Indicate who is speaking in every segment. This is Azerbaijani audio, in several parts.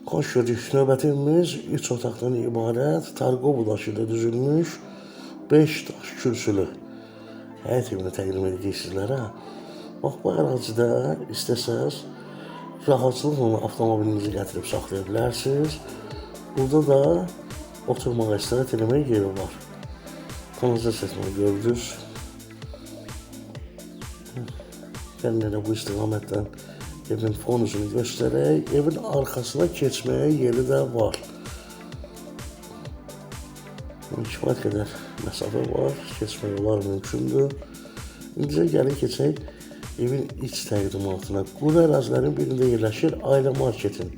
Speaker 1: Xoş gördük. Növbətimiz 3 otaqdan ibarət, Tarkov daşıyla düzülmüş 5 daş kürsülü həyət evini təqdim edirik sizlərə. Bax, bu ərazidə istəsəz rahatçılıqla avtomobilinizi gətirib saxlaya bilərsiniz. Burada da oturmağa istirahət eləmək yeri var. Kanalizasiya gördünüz. Gəlin elə bu istiqamətdən evin fonusunu göstərək. Evin arxasına keçməyə yeri də var. Kifayət qədər məsafə var, keçmək olar mümkündür. İndicə gəlin keçək evin iç təqdimatına. Quru ərazilərin birində yerləşir Ailə Marketin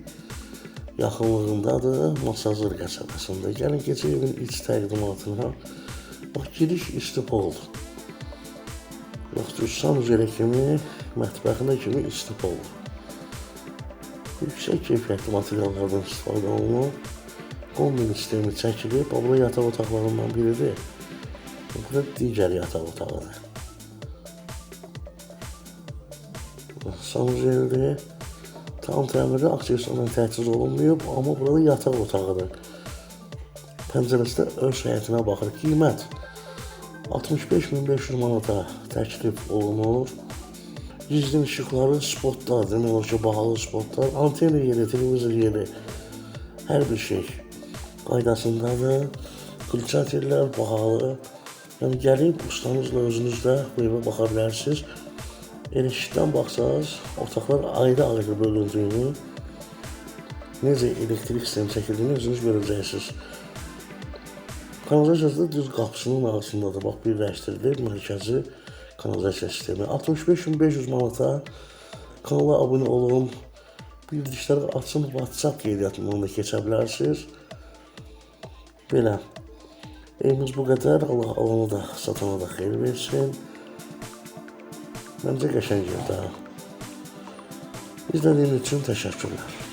Speaker 1: yaxınlığındadır, Masazır qəsəbəsində. Gəlin keçək evin iç təqdimatına. Bax, giriş istipoldur. Yoxdur, sanuzeli kimi, mətbəxinə kimi istipoldur. Yüksək keyfiyyətli materiallardan istifadə olunub. Kombin sistemi çəkilib. Burada yataq otaqlarından biridir. Burada digər yataq otağıdır. Sanuzelidir. Tam təmirli aksessuarla təchiz olunmayıb, amma burada yataq otağıdır. Pəncərəsi də öz həyətinə baxır. Qiymət 65.500 manata təklif olunur. Gizli işıqları spotlar, demək olar ki, bahalı spotlar, anten yeri, televizor yeri, hər bir şey qaydasındadır. Kulçatirlər bahalı. Yəni gəlib ustanızla özünüz də bu evə baxa bilərsiniz. Elektrik baxsanız, otaqlar ayrı-ayrı bölündüyünü, necə elektrik sistemi çəkildiyini özünüz görəcəksiniz. Kanalizasiyası da düz qapısının arasındadır. Bax, birləşdirilir mərkəzi kanalizasiya sistemi. 65.500 manata kanala abunə olun. Bildirişləri açın, WhatsApp qeydiyyatından da keçə bilərsiniz. Belə. Evimiz bu qədər. Allah alanı da, satana da xeyir versin. Məncə qəşəng yerdə. İzlədiyiniz üçün təşəkkürlər.